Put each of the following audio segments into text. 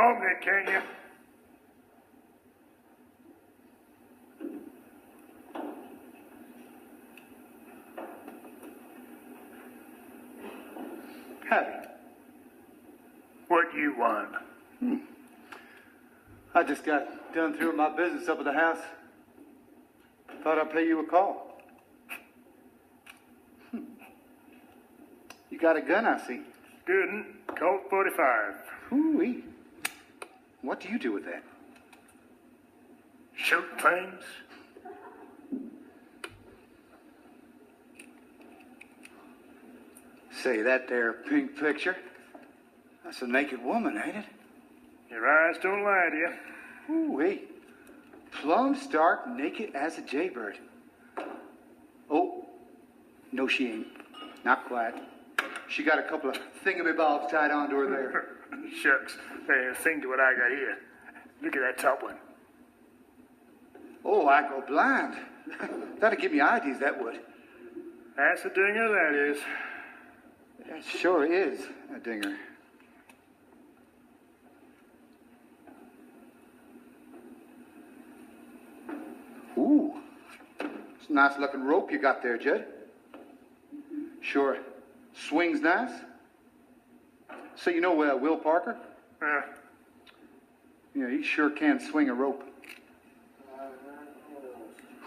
Open it, can you? Howdy. What you want? I just got done through with my business up at the house. Thought I'd pay you a call. You got a gun, I see. Student, Colt 45. Ooh-wee. What do you do with that? Shoot things. Say, that there pink picture, that's a naked woman, ain't it? Your eyes don't lie to you. Ooh-wee. Plumb stark naked as a jaybird. Oh, no she ain't. Not quite. She got a couple of thingamabobs tied onto her there. Shucks. Hey, think to what I got here. Look at that top one. Oh, I go blind. That'd give me ideas, that would. That's a dinger, that is. It sure is a dinger. Ooh, it's a nice looking rope you got there, Jud. Sure, swings nice. So you know Will Parker? Yeah. Yeah, he sure can swing a rope.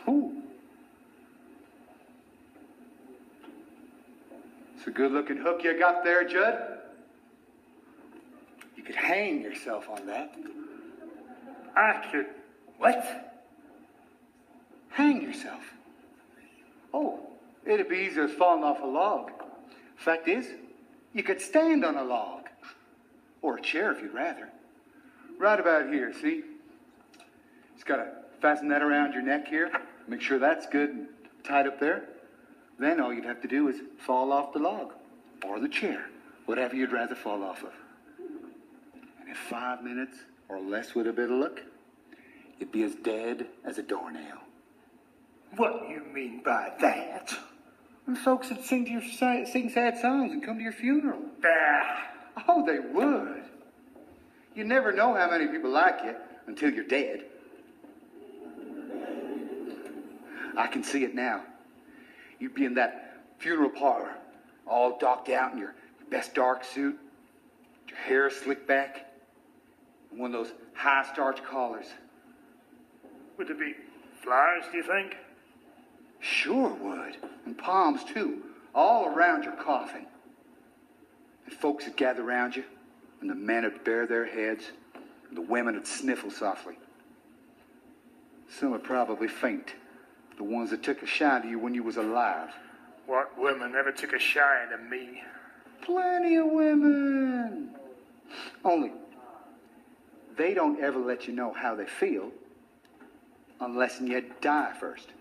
Ooh. It's a good-looking hook you got there, Jud. You could hang yourself on that. I could... What? Hang yourself. Oh, it'd be easier as falling off a log. Fact is, you could stand on a log. Or a chair if you'd rather. Right about here, see? Just gotta fasten that around your neck here. Make sure that's good and tied up there. Then all you'd have to do is fall off the log. Or the chair. Whatever you'd rather fall off of. And in 5 minutes or less with a bit of luck, you'd be as dead as a doornail. What you mean by that? And folks would sing sad songs and come to your funeral. Ah. Oh, they would. You never know how many people like you until you're dead. I can see it now. You'd be in that funeral parlor, all docked out in your best dark suit, your hair slicked back, and one of those high starch collars. Would there be flowers, do you think? Sure would. And palms, too, all around your coffin. And folks would gather around you, and the men would bare their heads, and the women would sniffle softly. Some would probably faint, the ones that took a shine to you when you was alive. What women ever took a shine to me? Plenty of women. Only, they don't ever let you know how they feel unless you die first.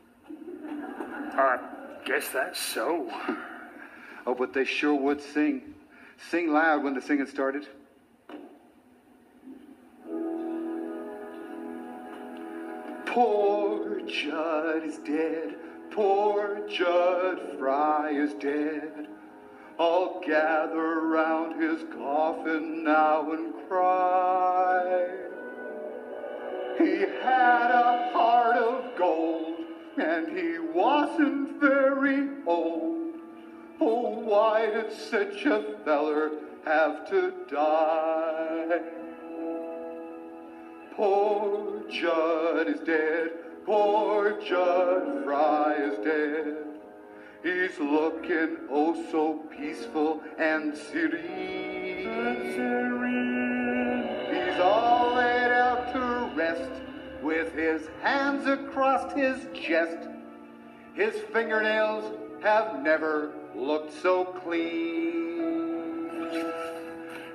I guess that's so. Oh, but they sure would sing. Sing loud when the singing started. Poor Jud is dead. Poor Jud Fry is dead. All gather round his coffin now and cry. He had a heart of gold, and he wasn't very old. Oh, why did such a feller have to die? Poor Jud is dead. Poor Jud Fry is dead. He's looking oh so peaceful and serene. He's all laid out to rest with his hands across his chest. His fingernails have never looked so clean.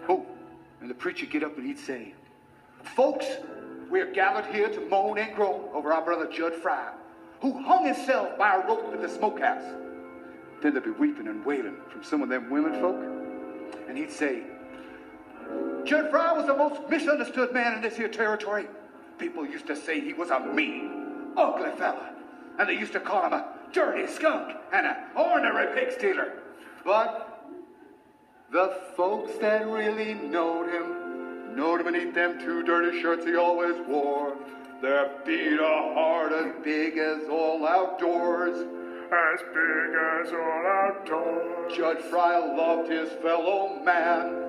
Oh, and the preacher'd get up and he'd say, "Folks, we're gathered here to moan and groan over our brother Jud Fry, who hung himself by a rope in the smokehouse." Then there'd be weeping and wailing from some of them women folk. And he'd say, "Jud Fry was the most misunderstood man in this here territory. People used to say he was a mean, ugly fella. And they used to call him a dirty skunk and an ornery pig stealer. But the folks that really knowed him Know beneath them two dirty shirts he always wore, their feet a heart as big as all outdoors. As big as all outdoors. Jud Fry loved his fellow man.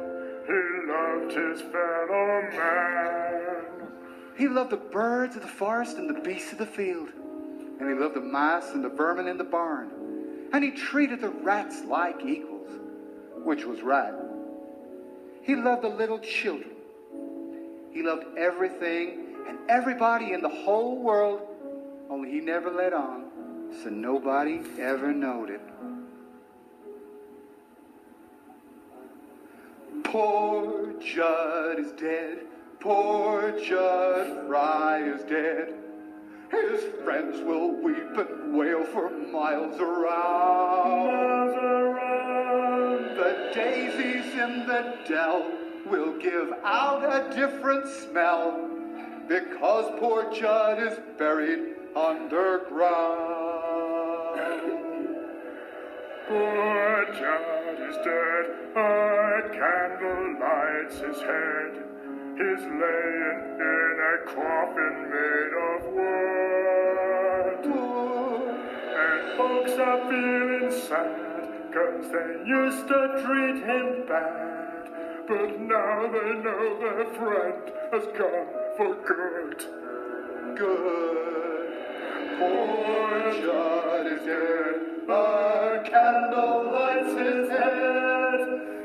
He loved his fellow man. He loved the birds of the forest and the beasts of the field. And he loved the mice and the vermin in the barn. And he treated the rats like equals, which was right. He loved the little children. He loved everything and everybody in the whole world, only he never let on, so nobody ever knowed it. Poor Jud is dead. Poor Jud Fry is dead. His friends will weep and wail for miles around. The daisies in the dell will give out a different smell, because poor Jud is buried underground. Poor Jud is dead, a candle lights his head. He's laying in a coffin made of wood. And folks are feeling sad, 'cause they used to treat him bad. But now they know their friend has gone for good. Good. Poor Jud is dead, a candle lights his head.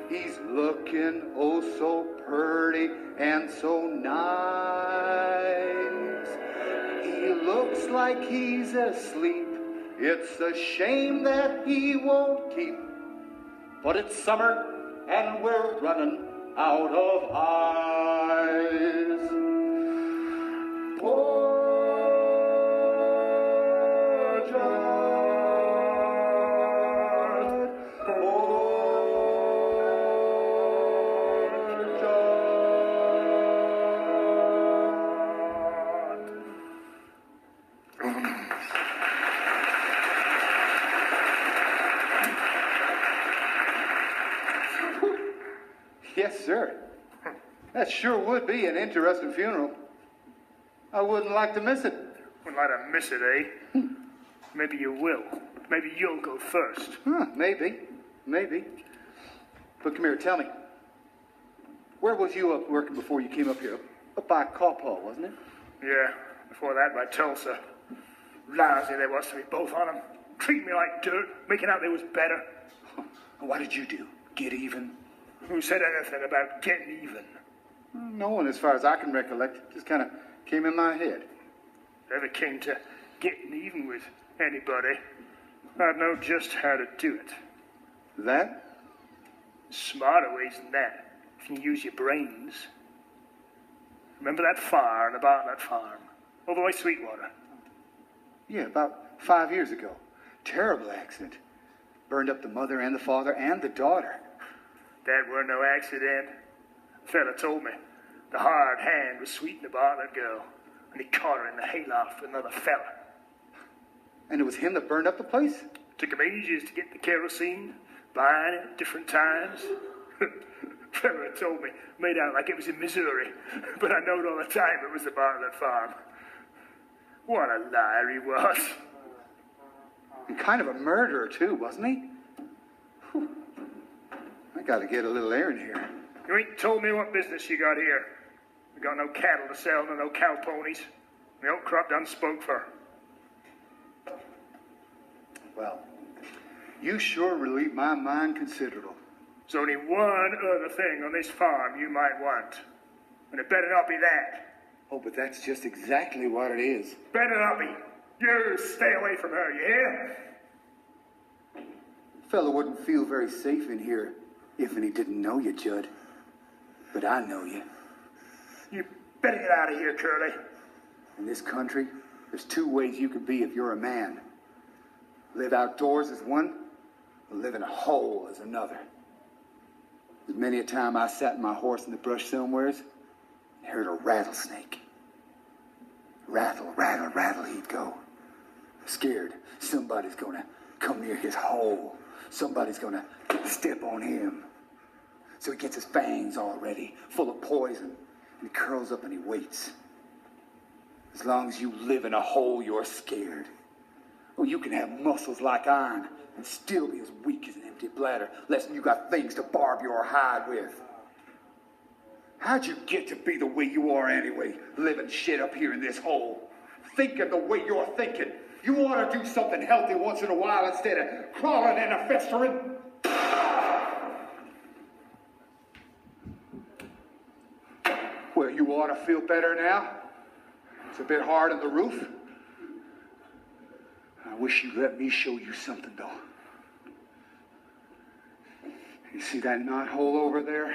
He's looking oh so pretty and so nice. He looks like he's asleep. It's a shame that he won't keep. But it's summer and we're running out of eyes. Poor Jud, poor Jud. Yes, sir. That sure would be an interesting funeral. I wouldn't like to miss it. Wouldn't like to miss it, eh? Maybe you will. Maybe you'll go first. Maybe. But come here, tell me. Where was you up working before you came up here? Up by Cawpaw, wasn't it? Yeah, before that by Tulsa. Lousy they was to me, both on them. Treating me like dirt, making out they was better. What did you do? Get even? Who said anything about getting even? No one, as far as I can recollect. Just kind of came in my head. Never came to getting even with anybody. I'd know just how to do it. That? Smarter ways than that, if you use your brains. Remember that fire on the Bartlett farm? Over by Sweetwater? Yeah, about 5 years ago. Terrible accident. Burned up the mother and the father and the daughter. That weren't no accident. A fella told me the hard hand was sweeting the Bartlett girl, and he caught her in the hayloft with another fella. And it was him that burned up the place? Took him ages to get the kerosene, buying it at different times. Fella told me, made out like it was in Missouri, but I knowed all the time it was the Bartlett farm. What a liar he was. And kind of a murderer, too, wasn't he? Whew. I gotta get a little air in here. You ain't told me what business you got here. We got no cattle to sell, no cow ponies. The old crop done spoke for. Well, you sure relieve my mind considerable. There's only one other thing on this farm you might want. And it better not be that. Oh, but that's just exactly what it is. Better not be. You stay away from her, you hear? Fellow wouldn't feel very safe in here if he didn't know you, Jud. But I know you. You better get out of here, Curly. In this country, there's two ways you can be if you're a man. Live outdoors as one, or live in a hole as another. There's many a time I sat my horse in the brush somewheres and heard a rattlesnake. Rattle, rattle, rattle he'd go. Scared somebody's gonna come near his hole. Somebody's gonna step on him. So he gets his fangs all ready, full of poison, He curls up and he waits. As long as you live in a hole, you're scared. Oh, you can have muscles like iron and still be as weak as an empty bladder, less than you got things to barb your hide with. How'd you get to be the way you are anyway, living shit up here in this hole? Thinking the way you're thinking. You ought to do something healthy once in a while instead of crawling in a festering. Well, you ought to feel better now. It's a bit hard on the roof. I wish you'd let me show you something, though. You see that knot hole over there?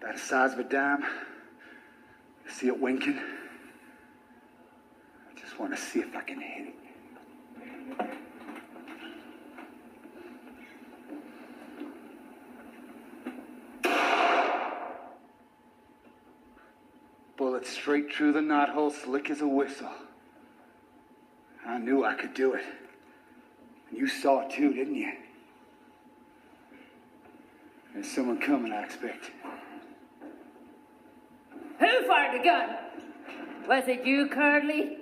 About the size of a dime? See it winking? I just want to see if I can hit it. Bullet straight through the knothole, slick as a whistle. I knew I could do it. And you saw it too, didn't you? There's someone coming, I expect. Who fired the gun? Was it you, Curly?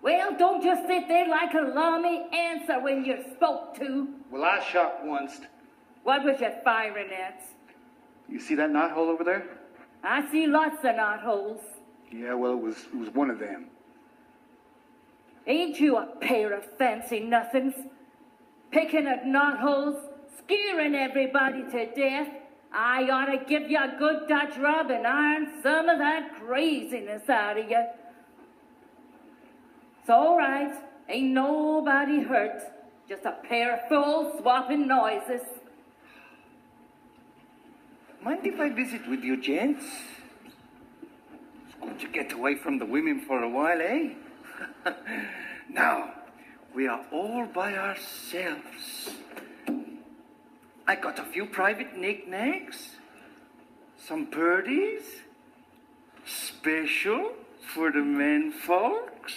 Well, don't just sit there like a lummy. Answer when you're spoke to. Well, I shot once. What was you firing at? You see that knothole over there? I see lots of knotholes. Yeah, well, it was one of them. Ain't you a pair of fancy nothings? Picking at knotholes, scaring everybody to death. I ought to give you a good Dutch rub and iron some of that craziness out of you. It's all right. Ain't nobody hurt. Just a pair of fools swapping noises. Mind if I visit with you, gents? It's good to get away from the women for a while, eh? Now, we are all by ourselves. I got a few private knickknacks, some birdies, special for the men folks.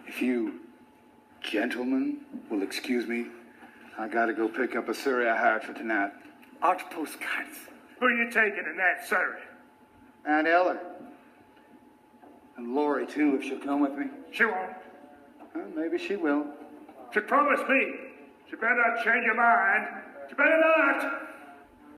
If you gentlemen will excuse me, I gotta go pick up a surrey I hired for tonight. Art postcards. Who are you taking in that surrey? Aunt Ella. And Lori, too, if she'll come with me. She won't. Well, maybe she will. She promised me. She better not change her mind. She better not.